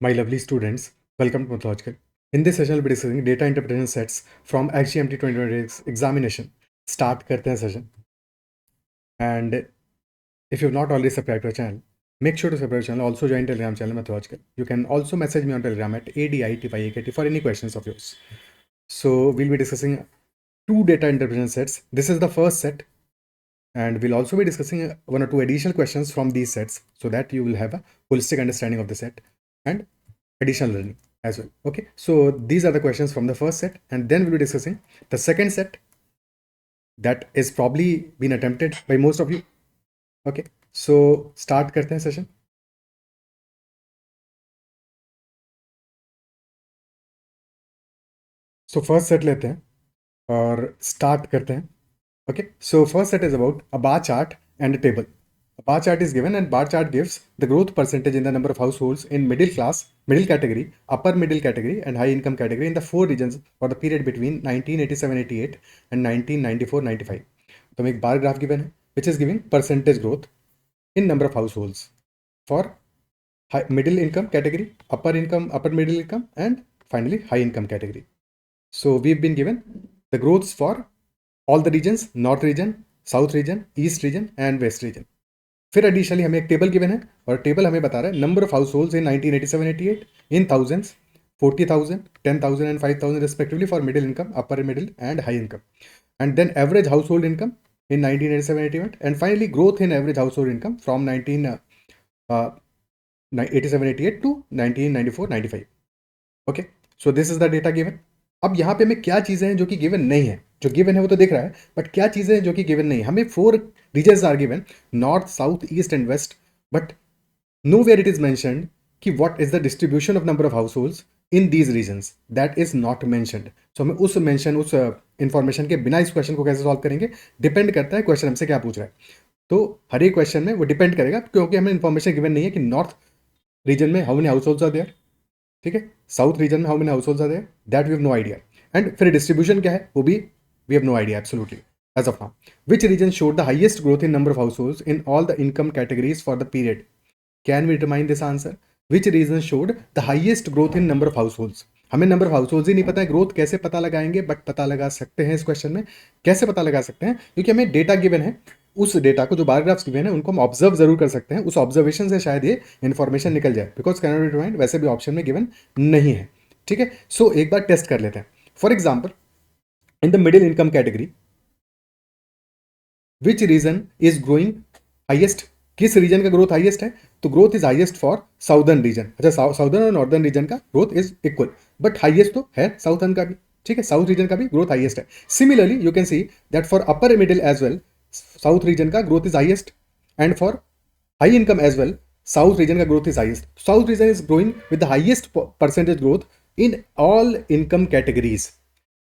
My lovely students, welcome to Mathological. In this session, we'll be discussing data interpretation sets from XGMT 2026 examination. Start करते हैं session. And if you've not already subscribed to our channel, make sure to subscribe to our channel. Also join Telegram channel Mathological. You can also message me on Telegram at ADITYAKT for any questions of yours. So we'll be discussing two data interpretation sets. This is the first set, and we'll also be discussing one or two additional questions from these sets so that you will have a holistic understanding of the set and additional learning as well. Okay, so these are the questions from the first set, and then we'll be discussing the second set that is probably been attempted by most of you. Okay, so start करते हैं session. So first set लेते हैं और start करते हैं. Okay, so first set is about a bar chart and a table. A bar chart is given, and bar chart gives the growth percentage in the number of households in middle class, middle category, upper middle category, and high income category in the four regions for the period between 1987-88 and 1994-95. तो हमें एक bar graph given है which is giving percentage growth in number of households for middle income category, upper middle income, and finally high income category. So we've been given the growths for all the regions, north region, south region, east region, and west region. फिर additionally हमें एक table given है और table हमें बता रहा है number of households in 1987-88 in thousands, 40,000, 10,000 and 5,000 respectively for middle income, upper middle, and high income, and then average household income in 1987-88, and finally growth in average household income from 1987-88 to 1994-95. Okay, so this is the data given. अब यहाँ पे हमें क्या चीज़ें हैं जो कि given नहीं है, जो गिवन है वो तो दिख रहा है, बट क्या चीज़ें हैं जो कि गिवन नहीं है. हमें 4 regions are given, north, south, east and west, but nowhere it is mentioned कि what is the distribution of number of households in these regions. That is not mentioned. So हमें उस इंफॉर्मेशन के बिना इस question को कैसे solve करेंगे, depend करता है क्वेश्चन हमसे क्या पूछ रहा है. तो हर एक क्वेश्चन में वो डिपेंड करेगा, क्योंकि हमें इन्फॉर्मेशन गिवन नहीं है कि नॉर्थ रीजन में how many households are there, ठीक है, साउथ रीजन में how many households are there, that we have no idea. And फिर डिस्ट्रीब्यूशन क्या है वो भी we have no idea absolutely as of now. Which region showed the highest growth in number of households in all the income categories for the period? Can we determine this answer? Which region showed the highest growth in number of households? हमें number of households ही नहीं पता है, growth कैसे पता लगाएंगे, but पता लगा सकते हैं इस क्वेश्चन में. कैसे पता लगा सकते हैं? क्योंकि हमें डेटा गिवन है, उस डेटा को जो बार ग्राफ्स गिवन है उनको हम ऑब्जर्व जरूर कर सकते हैं, उस ऑब्जर्वेशन से शायद ये इन्फॉर्मेशन निकल जाए, because can not be determined वैसे भी ऑप्शन में गिवन नहीं है. ठीक है, सो एक बार टेस्ट कर लेते हैं. For example in the middle income category which region is growing highest, किस रीजन का ग्रोथ हाइएस्ट है? तो growth is highest for southern region. अच्छा, साउदर्न और नॉर्दर्न रीजन का growth is equal, but highest तो है साउथर्न का भी. ठीक है, साउथ रीजन का भी ग्रोथ हाइएस्ट है. Similarly you can see that for upper middle as well south region का growth is highest, and for high income as well south region का growth is highest. South region is growing with the highest percentage growth in all income categories,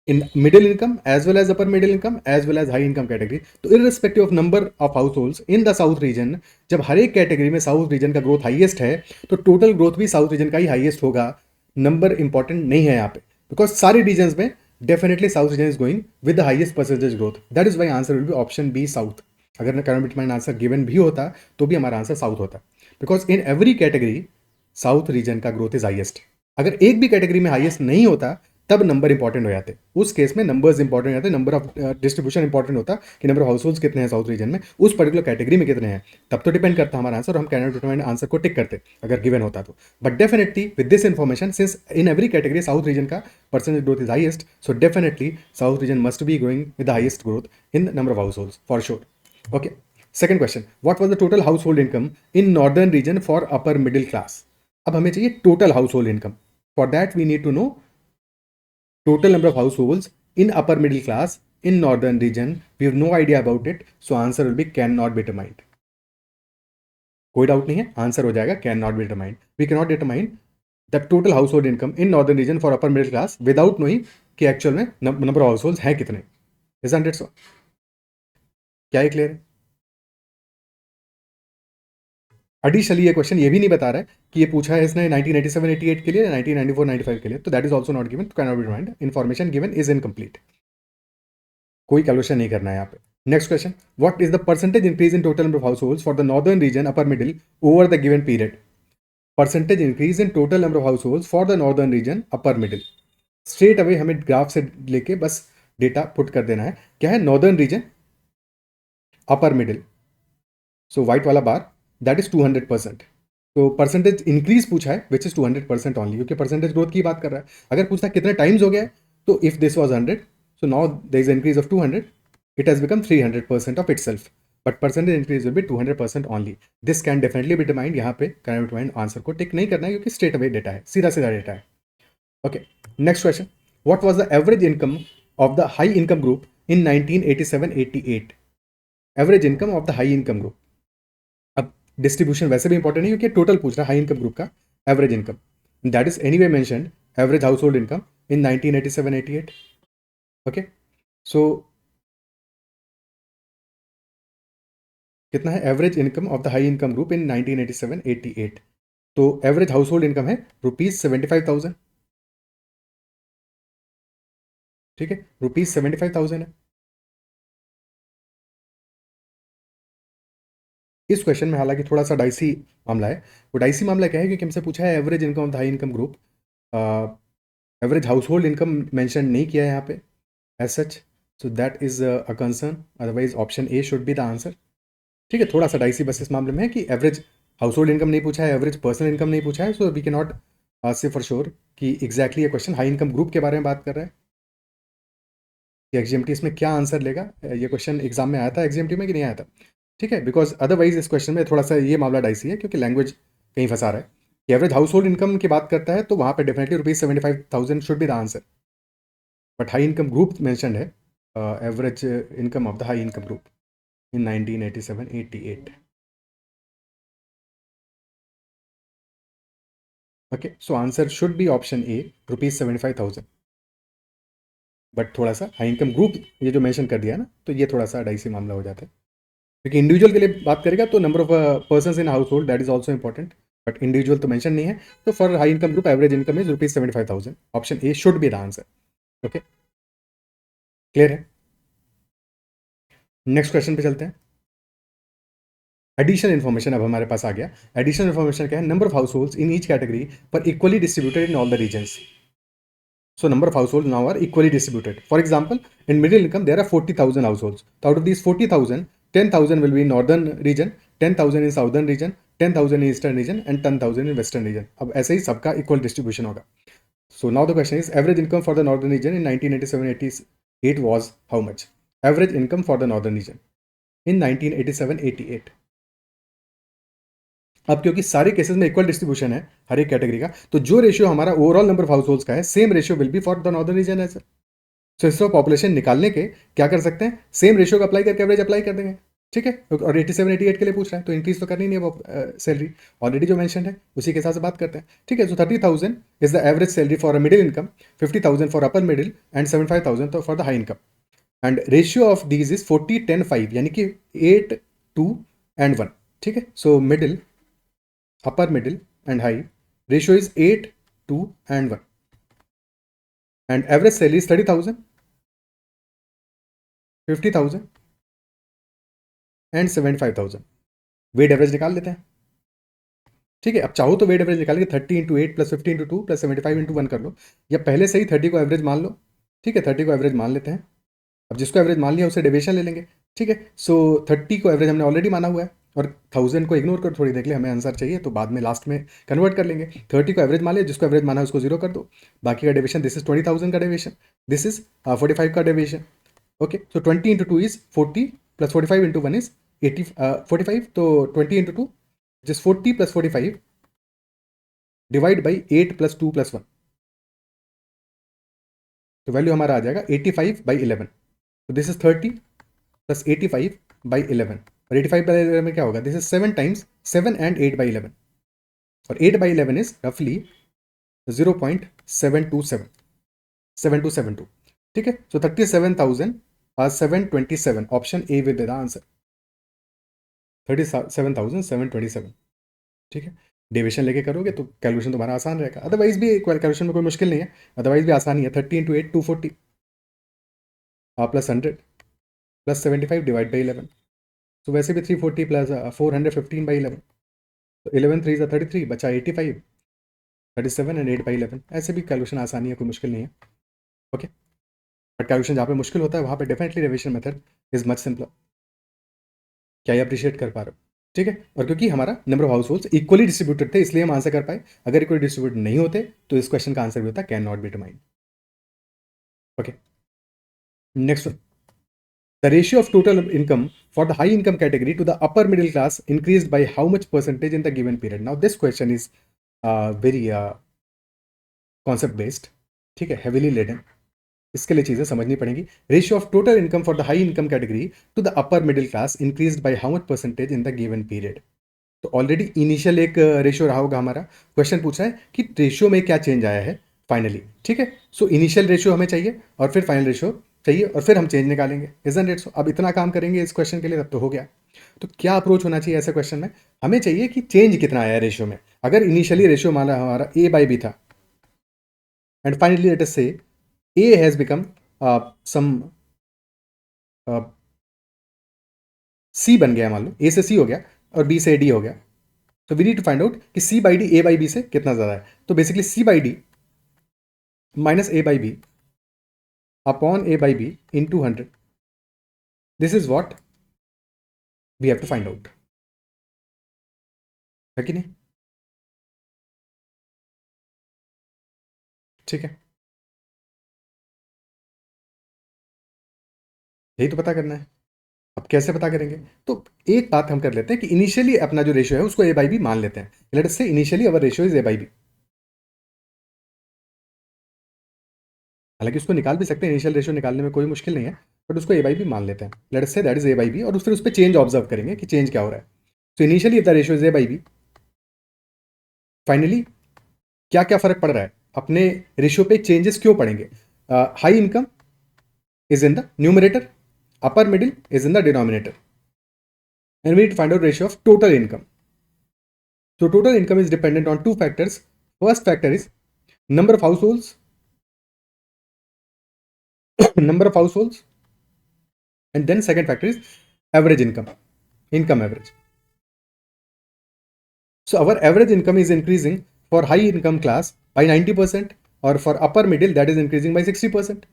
in middle income as well as upper middle income as well as high income category. तो irrespective of number of households in the south region, जब हर एक category में south region का growth highest है तो total growth भी south region का ही हाईएस्ट होगा. नंबर इंपॉर्टेंट नहीं है यहाँ पे, बिकॉज सारे रीजन्स में definitely south region is going with the highest percentage growth. That is why answer will be option B south. अगर करंट बिटमाइन आंसर गिवन भी होता तो भी हमारा आंसर साउथ होता, because in every category south region का ग्रोथ इज हाईएस्ट. अगर एक भी कैटेगरी में हाईएस्ट नहीं होता तब नंबर इंपॉर्टेंट हो जाते, उस केस में नंबर्स इंपॉर्टेंट हो जाते, नंबर ऑफ डिस्ट्रीब्यूशन इंपॉर्टेंट होता कि नंबर ऑफ हाउसहोल्ड्स कितने हैं साउथ रीजन में, उस पर्टिकुलर कैटेगरी में कितने हैं, तब तो डिपेंड करता हमारा आंसर, और हम कैन डिटरमाइन आंसर को टिक करते अगर गिवन होता तो. But definitely with this information, since in every category south region का percentage growth is highest, so definitely south region must be growing with the highest growth in number of households for sure. Okay, second question, what was the total household income in northern region for upper middle class? अब हमें चाहिए total household income. For that we need to know total number of households in upper middle class in northern region. We have no idea about it, so answer will be cannot be determined. कोई doubt नहीं है, answer हो जाएगा can not be determined. We can not determine the total household income in northern region for upper middle class without knowing कि actual में number of household हैं कितने. Isn't it so? क्या ये clear है? Additionally ये question ये भी नहीं बता रहा है कि ये पूछा है इसने 1987-88 के लिए या 1994-95 के लिए, तो that is also not given, तो can not be determined. Information given is incomplete, कोई कैलकुलेशन नहीं करना है यहाँ पे. Next question, what is the percentage increase in total number of households for the northern region upper middle over the given period? Percentage increase in total number of household for the northern region upper middle. Straight away हमें graph से लेके बस data put कर देना है। क्या है? Northern region upper middle, सो white वाला बार, दैट इज 200%। तो परसेंटेज इंक्रीज पूछा है विच इज 200% ऑनली, क्योंकि परसेंटेज ग्रोथ की बात कर रहा है। अगर पूछता है कितने टाइम्स हो गया है, तो if this was 100, so now there is increase of 200, it has become 300% of itself, but percentage increase will be 200% only. This can definitely be determined. यहाँ पे कैन डिटरमाइंड आंसर को टिक नहीं करना है, क्योंकि स्ट्रेट अवे डेटा है, सीधा सीधा डेटा है। Okay, next question, what was the average income of the high income group in 1987-88? Average income of the high income group. अब डिस्ट्रीब्यूशन वैसे भी इंपॉर्टेंट नहीं, क्योंकि टोटल पूछ रहा है हाई इनकम ग्रुप का average income, that is anyway mentioned average household income in 1987-88। Okay, so कितना है average income of the high income group in 1987-88? तो एवरेज हाउस होल्ड इनकम है ₹75,000। ठीक है, ₹75,000 है। इस क्वेश्चन में हालांकि थोड़ा सा डाइसी मामला है। वो डाइसी मामला क्या है? क्योंकि हमसे पूछा है average income of the high income group, average household income mention नहीं किया है यहाँ पे as such, so that is a concern. Otherwise option A should be the answer. ठीक है, थोड़ा सा डाइसी बस इस मामले में है कि एवरेज हाउस होल्ड इनकम नहीं पूछा है, एवरेज पर्सनल इनकम नहीं पूछा है, सो वी कैन नॉट से फॉर श्योर कि एग्जैक्टली ये क्वेश्चन हाई इनकम ग्रुप के बारे में बात कर रहा है। कि एक्सजीएमटी इसमें क्या आंसर लेगा? ये क्वेश्चन एग्जाम में आया था एक्सजीएमटी में कि नहीं आया था? ठीक है, बिकॉज अदरवाइज इस क्वेश्चन में थोड़ा सा ये मामला डाइसी है, क्योंकि लैंग्वेज कहीं फंसा रहा है। कि एवरेज हाउस होल्ड इनकम की बात करता है, तो वहाँ पे definitely ₹75,000 should be the answer, but high income group mention है average income of the high income group in 1987-88। Okay, so answer should be option A, ₹75,000। But थोड़ा सा हाई इनकम ग्रुप ये जो मेंशन कर दिया है ना, तो ये थोड़ा सा डाइसी मामला हो जाता है। क्योंकि इंडिविजुअल के लिए बात करेगा तो number of person in house hold that is also important, but individual तो मेंशन नहीं है। तो for high income group average income is ₹75,000। Option A should be the answer. Okay, clear है? नेक्स्ट क्वेश्चन पे चलते हैं। एडिशनल इन्फॉर्मेशन अब हमारे पास आ गया। एडिशनल इन्फॉर्मेशन क्या है? Number of household in each category पर equally distributed in all the regions. So number of households now are equally distributed. For example, in middle income, there are 40,000 households. So out of these 40,000, 10,000 will be in northern region, 10,000 in southern region, 10,000 in eastern region, and 10,000 in western region. अब ऐसे ही सबका equal distribution होगा. So now the question is, average income for the northern region in 1987-88 was how much? Average income for the northern region in 1987-88. अब क्योंकि सारे cases में equal distribution है हर एक कैटेगरी का, तो जो रेशियो हमारा overall number of households का है, same ratio will be for the northern region as. So instead of population निकालने के क्या कर सकते हैं? सेम रेशियो का अप्लाई करके एवरेज अप्लाई कर देंगे। ठीक है, और 87-88 के लिए पूछ रहा है, तो इंक्रीज तो करनी नहीं है वो सैलरी, ऑलरेडी जो मेंशन है उसी के हिसाब से बात करते हैं। ठीक है, so 30,000 is the average salary for a middle income, 50,000 for upper middle, and 75,000 for the high income. And ratio of these is 40-10-5, यानी कि 8-2-1। ठीक है, so middle, upper middle and high, ratio is 8-2-1, and average salary is 30,000, 50,000 and 75,000। Weight average निकाल लेते हैं। ठीक है, अब चाहो तो वेट एवरेज निकाल के 30 × 8 + 50 × 2 + 75 × 1 कर लो, या पहले से ही 30 को एवरेज मान लो। ठीक है, 30 को एवरेज मान लेते हैं। अब जिसको एवरेज मान लिया उसे डेविएशन ले लेंगे। ठीक है, सो 30 को एवरेज हमने ऑलरेडी माना हुआ है, और 1000 को इग्नोर कर थोड़ी देर के लिए, हमें आंसर चाहिए तो बाद में लास्ट में कन्वर्ट कर लेंगे। 30 को एवरेज मान लिया, जिसको एवरेज माना है उसको 0 कर दो, बाकी का डेविएशन, दिस इज 20,000 का डेविएशन, दिस इज 45 का deviation. Okay, so 20 × 2 is 40 + 45 × 1 is 45, तो 20 × 2 जिस 40 + 45 डिवाइड बाई 8 + 2 + 1, तो वैल्यू हमारा आ जाएगा 85/11। तो दिस इज 30 + 85/11, और 85/11 में क्या होगा? दिस इज 7 टाइम्स 7 एंड 8/11, और 8/11 इज रफली 0.727, 7272। ठीक है, सो 37,727, option A will be the answer, 37,727। ठीक है, डेविएशन लेके करोगे तो कैलकुलेशन तुम्हारा आसान रहेगा, अदरवाइज भी कैलकुलेशन में कोई मुश्किल नहीं है, अदरवाइज भी आसान ही है। 30 × 8 240, प्लस 100 + 75 डिवाइड बाई 11, तो वैसे भी 340 + 400 15/11, तो 11 3 33, बचा 85, 37 एंड 8 बाई 11। ऐसे भी कैलकुलेशन आसानी है, कोई मुश्किल नहीं है। ओके, बट कैलकुलेशन जहाँ पे मुश्किल होता है वहाँ पे definitely deviation method is much simpler. क्या ये अप्रिशिएट कर पा रहे हो? ठीक है, और क्योंकि हमारा number of house holds equally distributed थे इसलिए हम आंसर कर पाए। अगर इक्वली डिस्ट्रीब्यूटेड नहीं होते तो इस क्वेश्चन का आंसर भी होता can not be determined. Okay, next one. The ratio of total income for the high income category to the upper middle class increased by how much percentage in the given period? Now this question is very concept based, ठीक है, heavily laden। इसके लिए चीजें समझनी पड़ेंगी। Ratio of total income for the high income category to the upper middle class increased by how much percentage in the given period? तो already initial एक ratio रहा होगा हमारा। क्वेश्चन पूछ रहा है कि रेशियो में क्या चेंज आया है फाइनली। ठीक है, सो इनिशियल रेशियो हमें चाहिए और फिर फाइनल रेशियो चाहिए और फिर हम चेंज निकालेंगे, इजंट इट? सो अब इतना काम करेंगे इस क्वेश्चन के लिए तब तो हो गया। तो क्या अप्रोच होना चाहिए ऐसे क्वेश्चन में? हमें चाहिए कि चेंज कितना आया है रेशियो में। अगर इनिशियली रेशियो माना हमारा ए बाई बी था एंड फाइनली लेट अस से ए हैज बिकम सम सी बन गया, मान लो ए से सी हो गया और बी से डी हो गया। तो we need to find out कि C by D A by B से कितना ज्यादा है। तो basically C by D minus A by B upon A by B in 200, this is what we have to find out, है कि नहीं? ठीक है, यही तो पता करना है। अब कैसे पता करेंगे? तो एक बात हम कर लेते हैं कि इनिशियली अपना जो रेशियो है उसको ए बाई बी मान लेते हैं। Let us say initially our ratio is A by B. हालांकि उसको निकाल भी सकते हैं, इनिशियल रेशियो निकालने में कोई मुश्किल नहीं है, बट उसको ए बाई बी मान लेते हैं। Let us say that is A by B और फिर उस पर चेंज ऑब्जर्व करेंगे कि चेंज क्या हो रहा है। तो initially the ratio is A by B, finally क्या क्या फर्क पड़ रहा है, अपने रेशियो पे चेंजेस क्यों पड़ेंगे? High income is in the numerator, upper middle is in the denominator, and we need to find out ratio of total income. So total income is dependent on two factors. First factor is number of households, number of households, and then second factor is average income, income average. So our average income is increasing for high income class by 90%, or for upper middle that is increasing by 60%.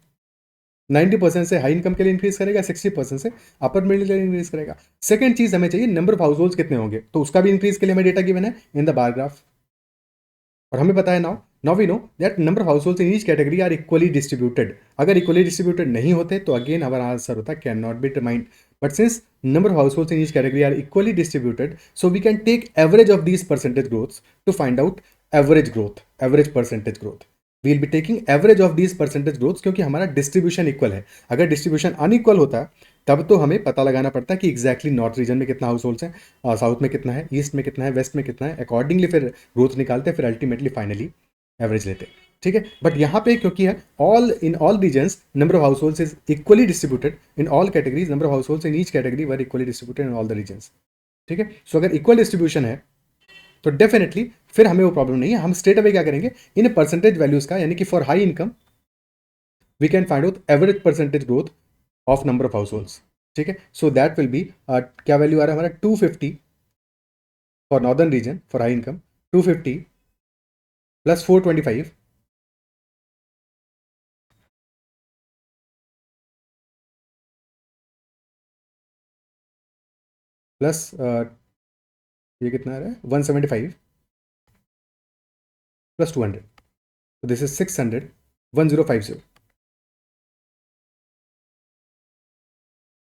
90% से high income के लिए increase करेगा, 60% से upper middle के लिए increase करेगा। Second चीज हमें चाहिए नंबर ऑफ हाउस होल्ड कितने होंगे, तो उसका भी इंक्रीज के लिए हमें डेटा गिवन है इन द बार ग्राफ। और हमें पता है now we know that number of household in each category are equally distributed. अगर इक्वली डिस्ट्रीब्यूटेड नहीं होते तो अगेन हमारा आंसर होता can not be determined. But since number of households in each category are equally distributed, so we can take average of these percentage growths to find out average growth, average percentage growth. We'll be taking average of these percentage growths क्योंकि हमारा distribution equal है। अगर distribution unequal होता तब तो हमें पता लगाना पड़ता कि एग्जैक्टली नॉर्थ रीजन में कितना हाउस होल्ड्स हैं, साउथ में कितना है, ईस्ट में कितना है, वेस्ट में कितना है, अकॉर्डिंगली फिर ग्रोथ निकालते हैं, फिर अल्टीमेटली फाइनली एवरेज लेते हैं। ठीक है, बट यहाँ पे क्योंकि है all in all regions number of households is equally distributed in all categories, number of households in each category were equally distributed in all the regions. ठीक है, सो अगर इक्वल डिस्ट्रीब्यूशन है तो definitely फिर हमें वो problem नहीं है। हम स्ट्रेट अवे क्या करेंगे, इन परसेंटेज वैल्यूज का, यानी कि for high income we can find out average percentage growth of number of households. ठीक है, सो दैट विल बी क्या वैल्यू आ रहा है हमारा 250 for northern region for high income, 250 plus 425 plus ये कितना आ रहा है 175 प्लस 200, तो दिस इज 600 1050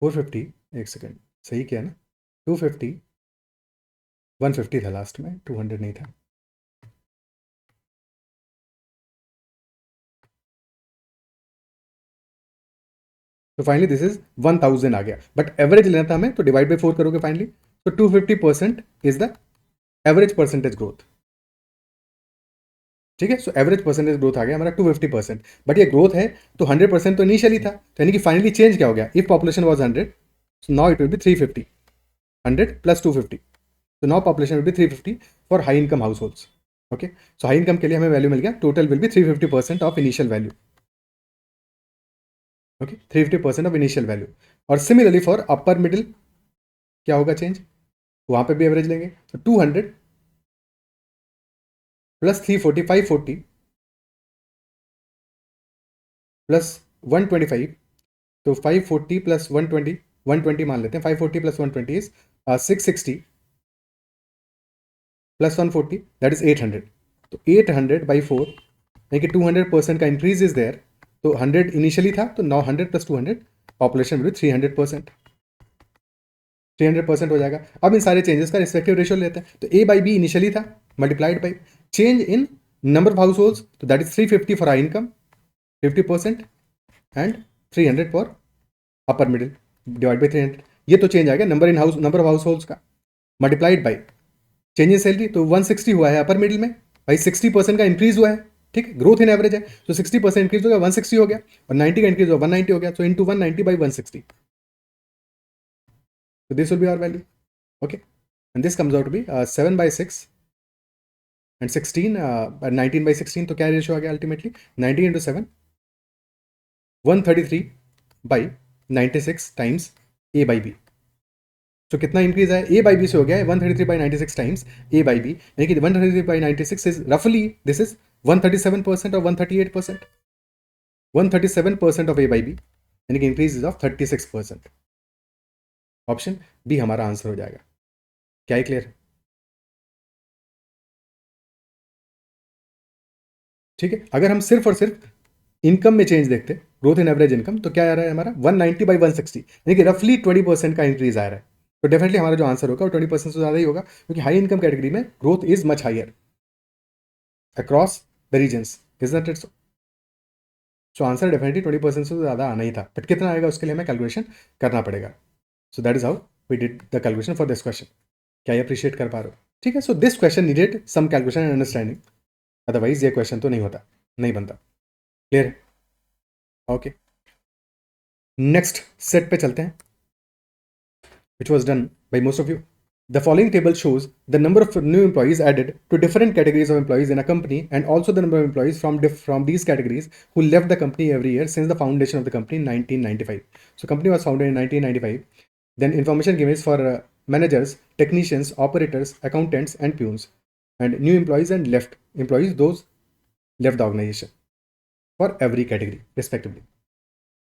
450, एक सेकेंड सही किया ना, 250 150 था लास्ट में, 200 नहीं था। तो फाइनली दिस इज 1000 आ गया, बट एवरेज लेना था हमें, तो डिवाइड बाई 4 करोगे फाइनली, तो 250% is the average percentage growth. ठीक है, सो एवरेज परसेंटेज ग्रोथ आ गया हमारा 250%, बट ये ग्रोथ है तो 100% तो इनिशियली था, तो यानी कि फाइनली चेंज क्या हो गया, if population was 100 so now it will be 350, 100 plus 250, so now population will be 350 for high income households. Okay, so high income के लिए हमें वैल्यू मिल गया, total will be 350% of initial value. Okay, 350% of initial value. और similarly for upper middle क्या होगा change, वहां पे भी एवरेज लेंगे, तो 200 प्लस 340 540 प्लस 125, तो 540 प्लस 120 मान लेते हैं, 540 plus 120 is 660 plus 140 that is 800। तो 800 बाई 4 यानी कि 200% का इंक्रीज इज देयर। तो 100 इनिशियली था, तो नाउ 100 प्लस 200 पॉपुलेशन विल 300%। 300% हो जाएगा। अब इन सारे चेंजेस का रिस्पेक्टिव रेशियो लेते हैं। तो ए बाई बी इनिशियली था, multiplied by change in number of house hold, तो that is 350 for high income 50% and 300 for upper middle divide by 300। ये तो चेंज आएगा नंबर ऑफ हाउस होल्ड का, multiplied by change in salary. तो 160 हुआ है upper middle में, भाई 60% का इंक्रीज हुआ है, ठीक है, ग्रोथ इन एवरेज है, तो 60% इंक्रीज हो गया, 160 हो गया, और 90 का इंक्रीज हुआ 190 हो गया, so into 190 by 160, so this will be our value, okay, and this comes out to be 7 by 6 and 16 19 by 16। तो क्या रेशियो आ गया ultimately, 90 into 7 133 by 96 times A by B. तो कितना इंक्रीज है, ए बाई बी से हो गया है 133 by 96 times A by B, यानी कि 133 by 96 इज रफली दिस इज 137% और 138%। 137% ऑफ ए बाई बी यानी कि increase is of 36%। Option B हमारा आंसर हो जाएगा। क्या है क्लियर? ठीक है, अगर हम सिर्फ और सिर्फ इनकम में चेंज देखते, ग्रोथ इन एवरेज इनकम, तो क्या आ रहा है हमारा 190 by 160, यानी कि रफली 20% का इंक्रीज आ रहा है। तो डेफिनेटली हमारा जो आंसर होगा वो 20% से ज़्यादा ही होगा, क्योंकि हाई इनकम कैटेगरी में growth is much higher across the regions, is not it? So answer definitely 20% से ज़्यादा आना ही था, बट कितना आएगा उसके लिए हमें कैलकुलेशन करना पड़ेगा। So that is how we did the calculation for this question. क्या ये अप्रिशिएट कर पा रहे हो? ठीक है, so this question needed some calculation and understanding, otherwise ये क्वेश्चन तो नहीं होता, नहीं बनता। क्लियर है? ओके, नेक्स्ट सेट पे चलते हैं, which was done by most of you. The following table shows the number of new employees added to different categories of employees in a company, and also the number of employees from these categories who left the company every year since the foundation of the company in 1995. So company was founded in 1995. Then information given is for managers, technicians, operators, accountants and peons, and new employees and left employees, those left the organization for every category respectively.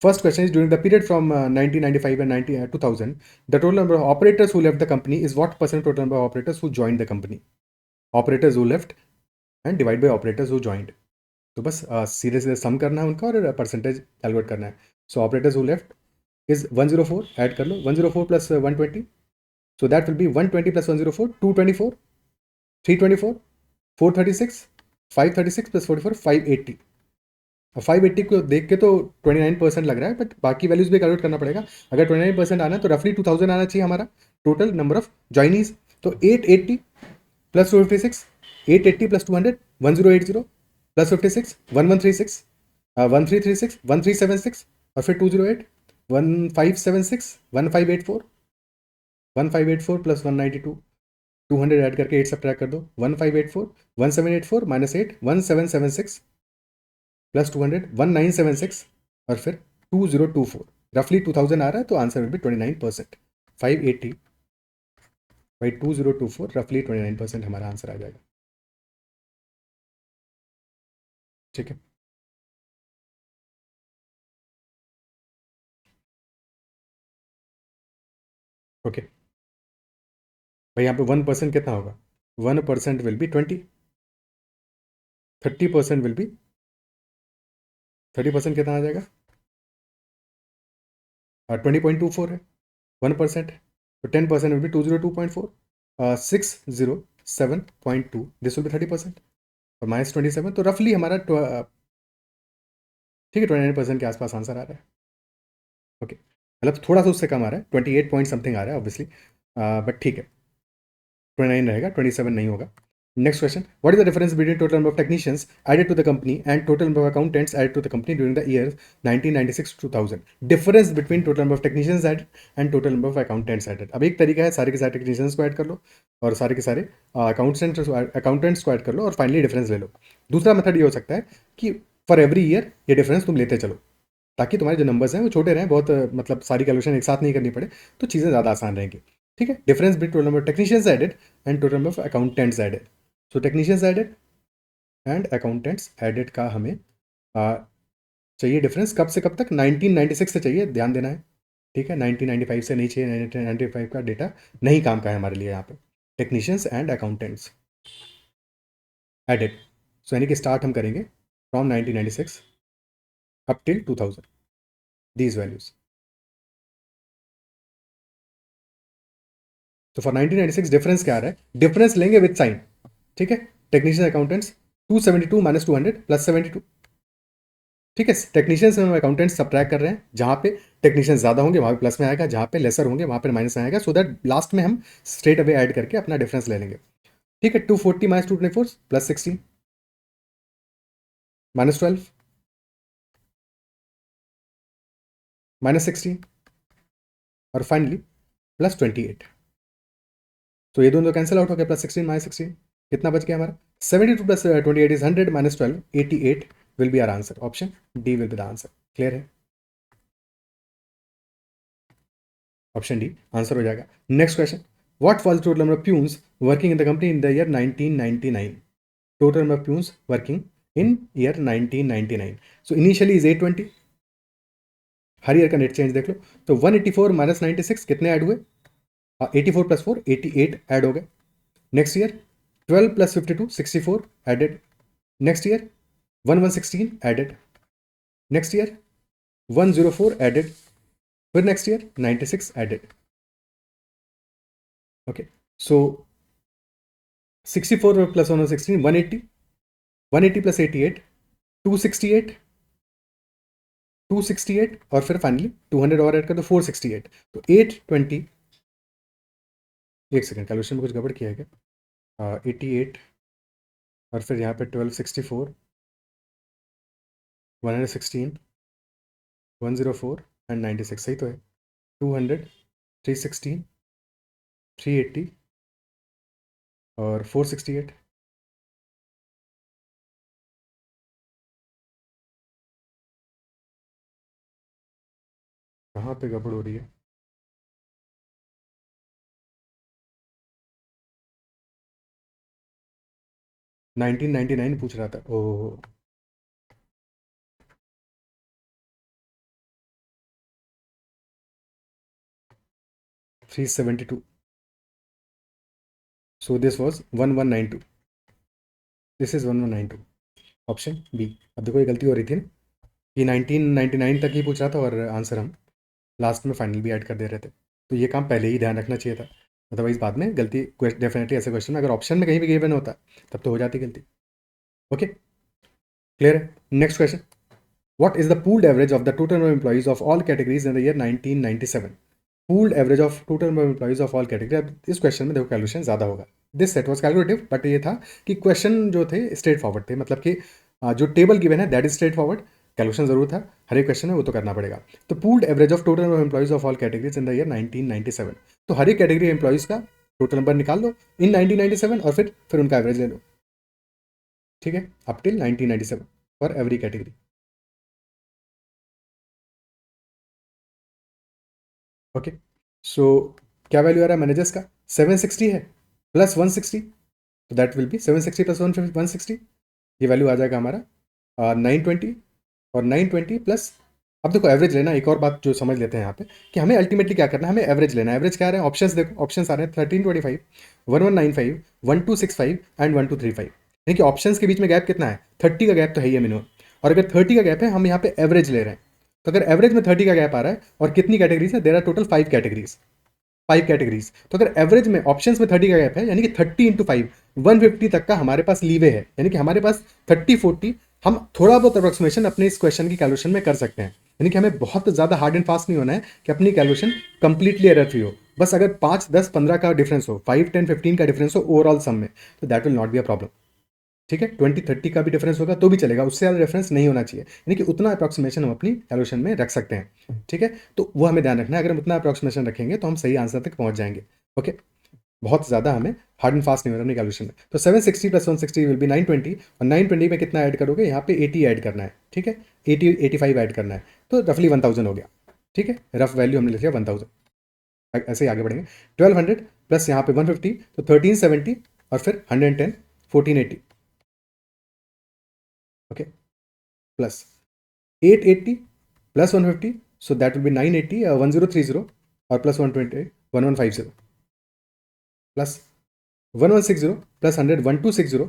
First question is, during the period from 1995 and 2000, the total number of operators who left the company is what percent total number of operators who joined the company? Operators who left and divide by operators who joined. तो बस सीधे सीधे सम करना है उनका और percentage calculate करना है। So operators who left is 104, add कर लो 104 plus 120, so that will be 120 plus 104 224 324 436 536 plus 44 580। 580 को देख के तो 29% लग रहा है, बट बाकी वैल्यूज भी कैलकुलेट करना पड़ेगा। अगर 29% आना है तो रफली 2000 आना चाहिए हमारा टोटल नंबर ऑफ जॉइनीज। तो 880 प्लस 256, 880 प्लस 200 1080 प्लस 56 1136 1336 1376 और फिर 208 1576 1584 1584 प्लस 192 200 ऐड करके 8 सब्ट्रैक्ट कर दो 1584 1784 माइनस 8 1776 प्लस 200 1976 और फिर 2024 रफली 2000 आ रहा है, तो आंसर विल बी 29%। 580 बाई 2024 रफली 29% हमारा आंसर आ जाएगा। ठीक है, ओके भाई, यहाँ पे 1% कितना होगा? 1% विल बी 20, 30% विल बी 30% कितना आ जाएगा? 20.24 है 1%, तो 10% will be 202.4 607.2, this will B 30% और -27, तो रफली हमारा ठीक है 29% के आसपास आंसर आ रहा है। ओके, मतलब थोड़ा सा उससे कम आ रहा है, 28 पॉइंट समथिंग आ रहा है ऑब्वियसली, बट ठीक है 29 रहेगा, 27 नहीं होगा। Next question, what is the difference between total number of technicians added to the company and total number of accountants added to the company during the year 1996 to 2000? Difference between total number of technicians added and total number of accountants added. अब एक तरीका है सारे के सारे technicians को add कर लो और सारे के सारे अकाउंटेंट्स को ऐड कर लो और फाइनली डिफरेंस ले लो। दूसरा मेथड ये हो सकता है कि फॉर एवरी ईयर ये डिफरेंस तुम लेते चलो, ताकि तुम्हारे जो नंबर्स हैं वो छोटे रहें, बहुत मतलब सारी कैलकुलेशन एक साथ नहीं करनी पड़े, तो चीज़ें ज़्यादा आसान रहेंगी। ठीक है, difference between total number of technicians added and total number of accountants added. So technicians added and accountants added का हमें चाहिए डिफरेंस कब से कब तक, 1996 से चाहिए, ध्यान देना है, ठीक है। 1995 से नहीं चाहिए, 1995 का डेटा नहीं काम का है हमारे लिए यहाँ पे। टेक्नीशियंस एंड अकाउंटेंट्स एडेड, सो यानी कि स्टार्ट हम करेंगे from 1996 up till 2000, these values. तो फॉर 1996 डिफरेंस क्या आ रहा है, डिफरेंस लेंगे विद साइन, ठीक है। टेक्नीशियन अकाउंटेंट्स 272 माइनस 200 प्लस 72, ठीक है। टेक्नीशियन से हम अकाउंटेंट सब्ट्रैक्ट कर रहे हैं, जहां पे टेक्नीशियन ज्यादा होंगे वहां पे प्लस में आएगा, जहां पे लेसर होंगे वहां पे माइनस में आएगा, सो दैट लास्ट में हम स्ट्रेट अवे ऐड करके अपना डिफरेंस ले लेंगे, ठीक है। 240 माइनस 224 प्लस 16 माइनस 12 माइनस 16 और फाइनली प्लस 28। तो ये दोनों कैंसिल आउट हो गया, प्लस 16 माइनस 16 कितना बच गया हमारा, 72 plus 28 is 100 minus 12 88 will be our answer, option D will be the answer. Clear है, ऑप्शन डी आंसर हो जाएगा। Next question, what was total number of peons working in the company in the year 1999, total number of peons working in year 1999, so initially is 820, her year का net change देख लो। तो 184 minus 96 कितने add हुए, 84 plus 4 88 add हो गए। Next year 12 plus 52 64 added. Next year 1116 added. Next year 104 added. फिर next year 96 added. Okay, so 64 plus 116 180, 180 plus 88 268, 268 और फिर फाइनली 200 और ऐड कर दो 468, तो 820। एक सेकंड, कैलकुलेशन में कुछ गड़बड़ किया है क्या, 88 और फिर यहाँ पे 1264 116 104 एंड 96, सही तो है। 200 316 380 और 468। कहाँ पे गड़बड़ हो रही है, नाइनटीन 99 पूछ रहा था, oh 372, so this was 1192, this is 1192, option B. अब देखो ये गलती हो रही थी ना, कि 1999 तक ही पूछ रहा था और आंसर हम लास्ट में फाइनल भी ऐड कर दे रहे थे, तो ये काम पहले ही ध्यान रखना चाहिए था, अदरवाइज बाद में गलती डेफिनेटली ऐसे क्वेश्चन में अगर ऑप्शन में कहीं भी गिवन होता तब तो हो जाती गलती। ओके, क्लियर है। Next question, what is the pooled average of the total number of employees of all categories in the year 1997, pooled average of total number of employees of all category. अब इस question में देखो calculation ज़्यादा होगा, this set was calculative, but ये था कि question जो थे स्ट्रेट फॉरवर्ड थे, मतलब कि जो टेबल गिवन है that is straight forward, calculation जरूर था, हर एक क्वेश्चन है वो तो करना पड़ेगा। तो pooled average of total number of employees of all categories in the year 1997, तो हर एक कैटेगरी एम्प्लॉइज का टोटल नंबर निकाल लो इन 1997 और फिर उनका एवरेज ले लो, ठीक है, up till 1997 for every category. Okay, so क्या वैल्यू आ रहा है मैनेजर्स का, 760 है प्लस 160, तो दैट विल बी 760 प्लस 160, ये वैल्यू आ जाएगा हमारा 920, और 920 प्लस, अब देखो एवरेज लेना, एक और बात जो समझ लेते हैं यहाँ पे कि हमें अल्टीमेटली क्या करना है, हमें एवरेज लेना है। एवरेज क्या आ रहा है, ऑप्शंस देखो, ऑप्शंस आ रहे हैं 1325 1195 1265 एंड 1235, यानी कि ऑप्शंस के बीच में गैप कितना है, 30 का गैप तो है ही मिनिमम, और अगर 30 का गैप है हम यहाँ पे एवरेज ले रहे हैं, तो अगर एवरेज में 30 का गैप आ रहा है और कितनी कैटेगरीज है, there are total 5 categories, 5 categories, तो अगर एवरेज में ऑप्शंस में 30 का गैप है यानी कि 30 इंटू 5 150 तक का हमारे पास लीवे है, यानी कि हमारे पास 30 40 हम थोड़ा बहुत अप्रोक्सीमेशन अपने इस क्वेश्चन की कैलकुलेशन में कर सकते हैं, यानी कि हमें बहुत ज़्यादा हार्ड एंड फास्ट नहीं होना है कि अपनी कैलकुलेशन कंप्लीटली एरर फ्री हो। बस अगर 5 10 15 का डिफरेंस हो, 5 10 15 का डिफरेंस हो ओवरऑल सम में, तो that will not be a problem, ठीक है। 20 30 का भी डिफरेंस होगा तो भी चलेगा, उससे ज़्यादा डिफरेंस नहीं होना चाहिए, यानी कि उतना अप्रॉक्सीमेशन हम अपनी कैलकुलेशन में रख सकते हैं, ठीक है। तो वो हमें ध्यान रखना है, अगर हम उतना अप्रॉक्सीमेशन रखेंगे तो हम सही आंसर तक पहुंच जाएंगे। ओके, बहुत ज़्यादा हमें हार्ड एंड फास्ट नहीं होना अपनी कैलकुलेशन में। तो 760 प्लस 160 विल बी 920, और 920 में कितना ऐड करोगे, यहाँ पे 80 ऐड करना है, ठीक है, 80 85 ऐड करना है, तो रफली 1000 हो गया, ठीक है, रफ वैल्यू हमने लिखा 1000। ऐसे ही आगे बढ़ेंगे, 1200 प्लस यहाँ पे 150 तो 1370 और फिर 110 1480, Okay, plus 880 plus 150, so that will be 980, 1030, or plus 120, 1150, plus 1160 plus 100, 1260,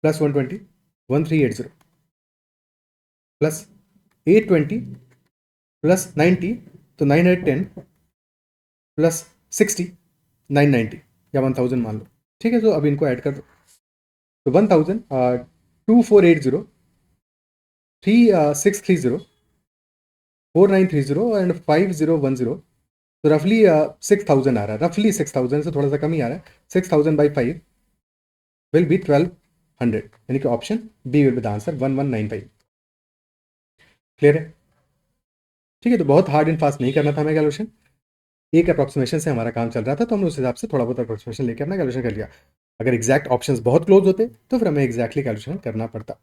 plus 120, 1380, plus 820 plus 90, तो 910 प्लस 60, 990 या 1000 मान लो, ठीक है। तो अब इनको ऐड कर दो, तो 1000, 2480, 3630, 4930 एंड 5010, तो रफली 6000 आ रहा है, रफली 6000 से थोड़ा सा कम ही आ रहा है। 6000 बाई 5 विल बी 1200, यानी कि option B will be the answer, 1195। Clear है? ठीक है, तो बहुत हार्ड एंड फास्ट नहीं करना था हमें कैलकुलेशन, एक अप्रॉक्सीमेशन से हमारा काम चल रहा था, तो हमने उस हिसाब से थोड़ा बहुत अप्रॉक्सीमेशन लेकर अपना कैलकुलेशन कर लिया। अगर एग्जैक्ट ऑप्शंस बहुत क्लोज होते तो फिर हमें एग्जैक्टली कैलकुलेशन करना पड़ता।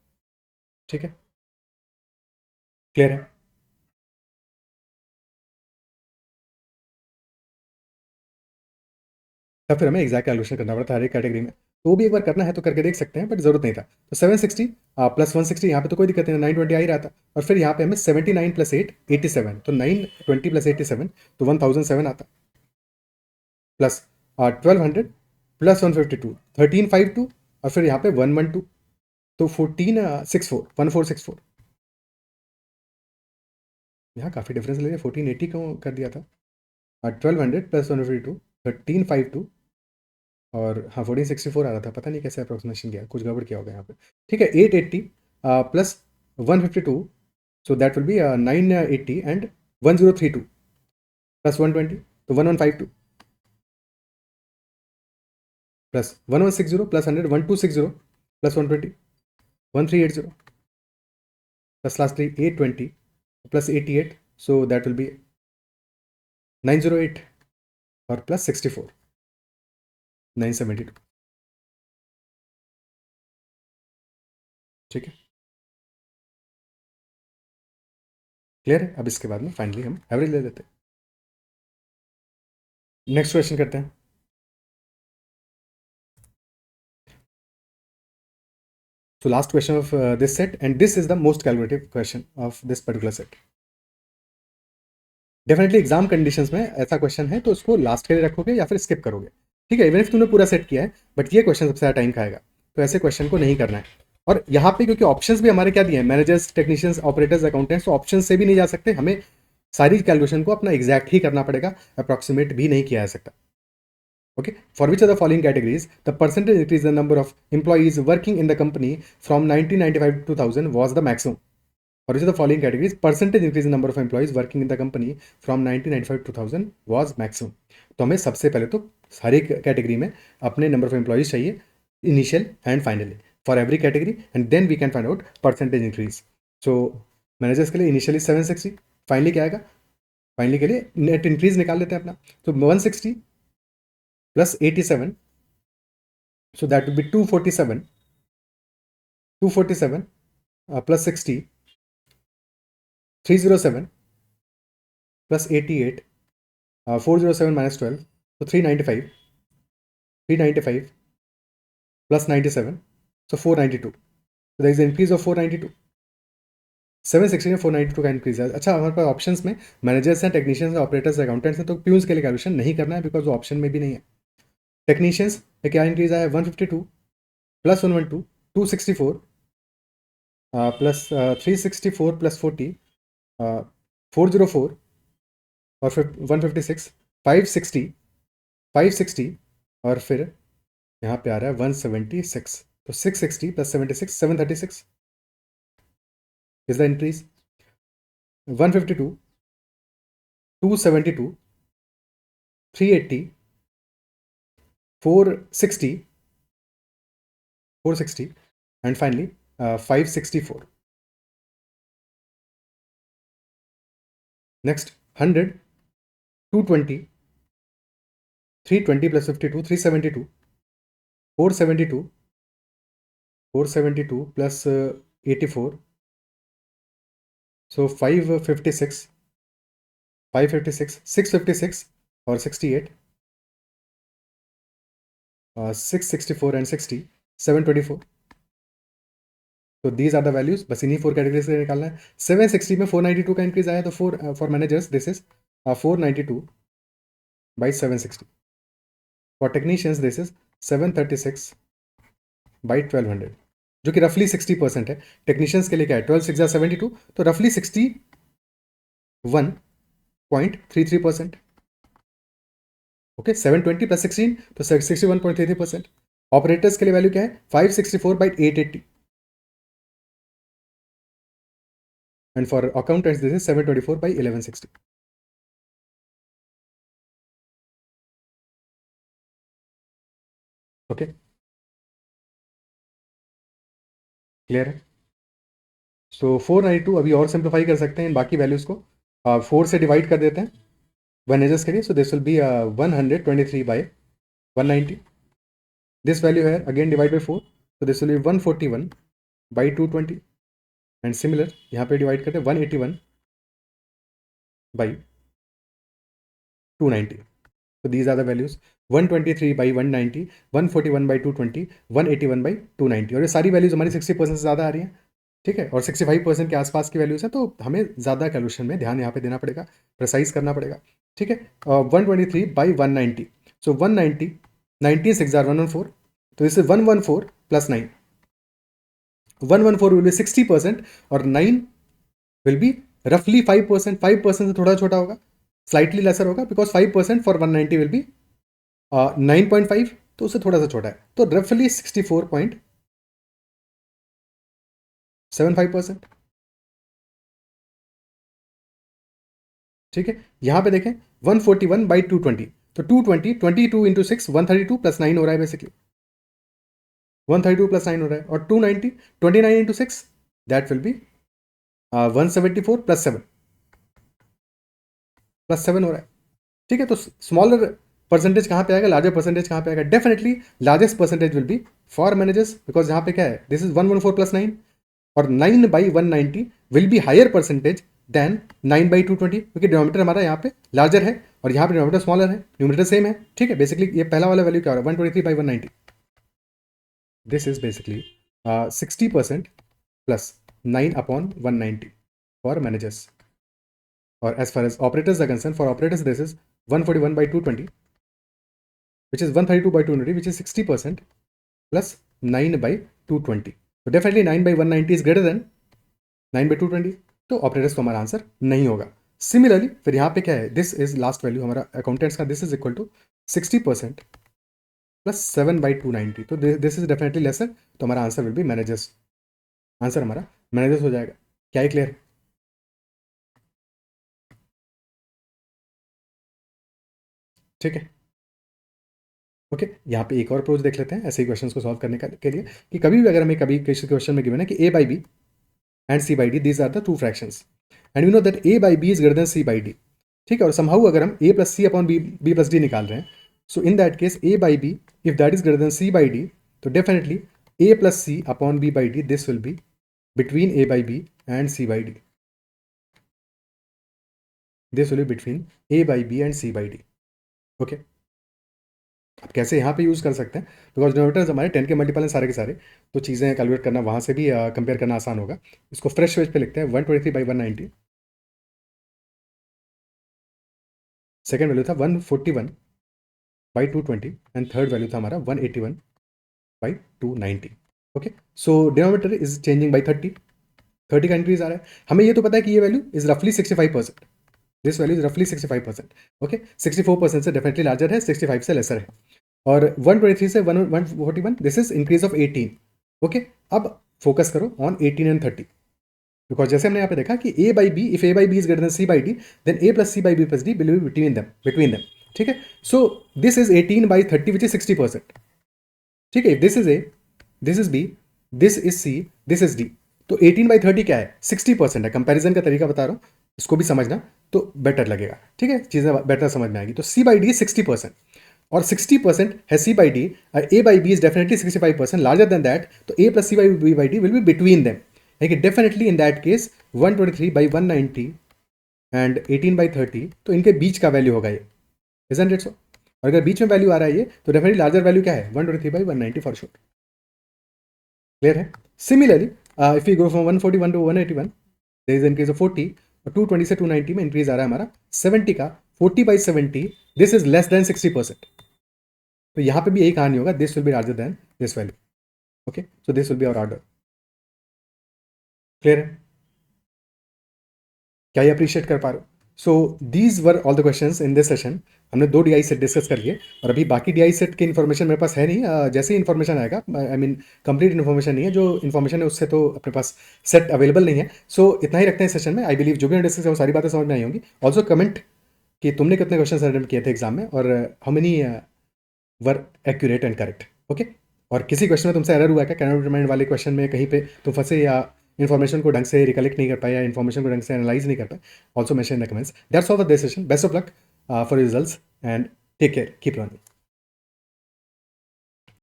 ठीक है, क्लियर है? तब फिर हमें एग्जैक्ट कैलकुलेशन करना पड़ता हर एक कैटेगरी में, तो वो भी एक बार करना है तो करके देख सकते हैं, बट जरूरत नहीं था। तो 760 प्लस 160, यहाँ पे तो कोई दिक्कत नहीं, 920 आ ही रहा था। और फिर यहाँ पे हमें 79 प्लस 8 87, तो 920 प्लस 87, तो 1007 आता, प्लस 1200 प्लस 152, 1352, और फिर यहाँ पे 112, तो 1464, 1464। यहाँ काफ़ी डिफरेंस ले लिया, 1480 को कर दिया था। 1200 प्लस 152, 1352, और हाँ 1464 आ रहा था, पता नहीं कैसे अप्रोक्सीमेशन किया, कुछ गड़बड़ किया होगा यहाँ पे। ठीक है, 880 plus 152, so that will B 980 and 1032 plus 120, तो 1152, plus 1160 plus 100, 1260 plus 120, 1380, plus lastly 820 plus 88, so that will B 908, और प्लस 64, 972। ठीक है, क्लियर है? अब इसके बाद में फाइनली हम एवरेज ले लेते हैं। नेक्स्ट क्वेश्चन करते हैं। So last question of this set, and this is the most calculative question of this particular set. Definitely exam conditions में ऐसा क्वेश्चन है तो उसको लास्ट के लिए रखोगे या फिर स्किप करोगे, ठीक है, इवन इफ तूने पूरा सेट किया है, बट ये क्वेश्चन सबसे ज़्यादा टाइम खाएगा, तो ऐसे क्वेश्चन को नहीं करना है। और यहाँ पे क्योंकि ऑप्शंस भी हमारे क्या दिए हैं, मैनेजर्स, टेक्नीशियंस, ऑपरेटर्स, अकाउंटेंट्स, तो ऑप्शन से भी नहीं जा सकते, हमें सारी कैलकुलेशन को अपना एग्जैक्ट ही करना पड़ेगा, अप्रॉक्सीमेट भी नहीं किया जा सकता। Okay, for which of the following categories the percentage increase in the number of employees working in the company from 1995 to 2000 was the maximum? For which of the following categories percentage increase in number of employees working in the company from 1995 to 2000 was maximum? तो हमें सबसे पहले तो हर एक category में अपने number of employees चाहिए, initial and finally, for every category, and then we can find out percentage increase. So managers के लिए इनिशियली 760, फाइनली क्या आएगा, फाइनली के लिए नेट इंक्रीज निकाल लेते हैं अपना, तो 160 plus 87, so that would be 247, 247 plus 60, 307 plus 88, 407 minus 12, so 395, 395 plus 97, so 492, so there is an increase of 492, 760 में 492 का इंक्रीज है। अच्छा, हमारे पास ऑप्शंस में मैनेजर्स हैं, टेक्नीशियंस हैं, ऑपरेटर्स, अकाउंटेंट्स हैं, तो प्यून्स के लिए कैलकुलेशन नहीं करना है बिकॉज वो ऑप्शन में भी नहीं है। टेक्नीशियंस में क्या इंक्रीज आया है, 152 प्लस 112, 264 प्लस 364 प्लस 40, 404, और फिर 156, 560, 560, और फिर यहाँ पे आ रहा है 176, तो 660 plus 76, 736 is the increase. 152, 272, 380, 460, 460, and finally 564. Next 100, 220, 320 plus 52, 372, 472, 472 plus 84, so 556, 556, 656, और 68, 664 and 60, 724, तो दीज आर द वैल्यूज, बस इन्हीं 4 कैटेगरी से निकालना है। 760 में 492 का इंक्रीज आया, तो for managers this is 492 by 760। For technicians this is 736 by 1200, जो कि रफली 60% है। टेक्नीशियंस के लिए क्या है, 12 6 72, तो रफली 61.33%। ओके, 720 प्लस 16 तो 61.33%। ऑपरेटर्स के लिए वैल्यू क्या है, 564 by 880, and for accountants this is 724 by 1160। Okay, clear है। सो 492 अभी और सिंप्लीफाई कर सकते हैं इन बाकी वैल्यूज को, 4 से डिवाइड कर देते हैं मैनेजर्स के लिए। So this will be 123 by 190। This value है again divide by 4, so this will be 141 by 220, and similar यहाँ पे डिवाइड करते हैं 181 by 290, so these are the values 123 by 190, 141 by 220, 181 by 290, और ये सारी वैल्यूज हमारी 60% से ज़्यादा आ रही हैं, ठीक है, और 65% के आसपास की वैल्यूज हैं, तो हमें ज़्यादा कैलकुलेशन में ध्यान यहाँ पे देना पड़ेगा, प्रिसाइज करना पड़ेगा, ठीक है। 123 by 190, so 190 19 6 114, तो इससे 114 प्लस 9, 114 will be 60% और 9 will be roughly 5%। 5% से थोड़ा छोटा होगा, स्लाइटली लेसर होगा, बिकॉज 5% फॉर 190 विल बी 9.5, तो उससे थोड़ा सा छोटा है, तो रफली 64.75%। ठीक है, यहां पे देखें 141 बाई 220, तो 220 22 इंटू 6 132 प्लस 9 हो रहा है, बेसिकली 132 प्लस 9 हो रहा है, और 290 29 into 6 that will B 174 plus 7 हो रहा है, ठीक है। तो स्मॉलर परसेंटेज कहाँ पे आएगा, लार्जर परसेंटेज कहाँ पे आएगा, definitely largest percentage will be for managers, because यहाँ पे क्या है, दिस इज 114 प्लस 9, और 9 by 190 will be higher percentage than 9 by 220, क्योंकि डिनोमीटर हमारा यहाँ पे लार्जर है और यहाँ पे डिनोमीटर स्मॉलर है, न्यूमरेटर सेम है, ठीक है। बेसिकली ये पहला वाला वैल्यू क्या हो रहा है, 123 by 190, this is basically 60% plus 9 upon 190 for managers. और as far as operators are concerned, for operators this is 141 by 220, which is 132 by 220, which is 60% plus 9 by 220, so definitely 9 by 190 is greater than 9 by 220, तो operators को हमारा answer नहीं होगा। Similarly फिर यहाँ पे क्या है, दिस इज लास्ट वैल्यू हमारा अकाउंटेंट्स का, this is equal to 60% plus 7 by 290, तो दिस इज डेफिनेटली लेसर, तो हमारा answer will be managers, answer हमारा मैनेजर्स हो जाएगा। क्या है क्लियर, ठीक है। ओके, यहाँ पे एक और अप्रोच देख लेते हैं ऐसे ही क्वेश्चंस को सॉल्व करने के लिए, कि कभी भी अगर हमें कभी किसी क्वेश्चन में गिवन है कि a by b and c by d these are the two fractions, and we know that a by b is greater than c by d, ठीक है, और समहाउ अगर हम a plus C upon b plus D निकाल रहे हैं, so in that case a by b if that is greater than c by d, तो definitely a plus C upon b by d this will be between a by b and c by d, this will be between a by b and c by d। Okay, अब कैसे यहाँ पे use कर सकते हैं, because denominators हमारे 10 के multiple हैं सारे के सारे, तो चीज़ें कैलकुलेट करना वहाँ से भी कंपेयर करना आसान होगा। इसको फ्रेश वेज पे लिखते हैं, 123 बाई 190, सेकेंड वैल्यू था 141 बाई 220, एंड थर्ड वैल्यू था हमारा 181 by 290। Okay, so denominator is changing by 30 का इंक्रीज आ रहा है। हमें ये तो पता है कि ये वैल्यू इज रफली 65%, दिस वैल्यू इज रफली 65%। ओके, 64% से डेफिनेटली लार्जर है, 65 से लेसर है, और 123 से 141 this is increase of 18। Okay, अब फोकस करो ऑन 18 एंड 30, बिकॉज जैसे हमने यहाँ पे देखा कि a by b, if a by b is greater than c by d, then a plus c by b plus d will be between them, ठीक है। So this is 18 by 30 which is 60%, ठीक है। This is a, this is b, this is c, this is d, तो 18 by 30 क्या है, 60% है। Comparison का तरीका बता रहा हूँ, इसको भी समझना तो बेटर लगेगा, ठीक है, चीज़ें बेटर समझ में आएगी। तो c बाई डी 60%, और 60% है c by d, a by b is definitely 65% larger than that, तो a plus c by b by d will be between them, like definitely in that case 123 by 190 and 18 by 30, तो इनके बीच का value होगा ये, isn't it so? और अगर बीच में value आ रहा है ये, तो डेफिनेटली लार्जर वैल्यू क्या है, 123 by 190 फॉर श्योर, क्लियर है। Similarly if you go from 141 to 181, there is increase of 40, और 220 से 290 में इंक्रीज आ रहा है हमारा 70 का, 40/70, दिस इज लेस देन 60%. तो यहाँ पे भी यही कहानी होगा, this will be larger than this value. Okay, so this will be our order. Clear है? क्या ये अप्रिशिएट कर पा रहे हो? So these were all the questions in this session. हमने 2 DI सेट डिस्कस कर लिए, और अभी बाकी DI सेट की इन्फॉर्मेशन मेरे पास है नहीं. जैसे ही इन्फॉर्मेशन आएगा, आई मीन कंप्लीट इन्फॉर्मेशन नहीं है, जो इन्फॉर्मेशन है उससे तो अपने पास सेट अवेलेबल नहीं है. सो इतना ही रखते हैं सेशन में. आई बिलीव जो भी डिस्कस है वो सारी बातें समझ में आई होंगी. ऑल्सो कमेंट कि तुमने कितने क्वेश्चन अटेम्प्ट किए थे एग्जाम में, और how many were accurate and correct. Okay, और किसी क्वेश्चन में तुमसे एरर हुआ है क्या, कैन नॉट रिमाइंड वाले क्वेश्चन में कहीं पे तुम फंसे, या इन्फॉर्मेशन को ढंग से रिकलेक्ट नहीं कर पाए, या इन्फॉर्मेशन को ढंग से एनालाइज नहीं कर पाए, also mention in the comments. That's all for this session. Best of luck for results, and take care, keep learning.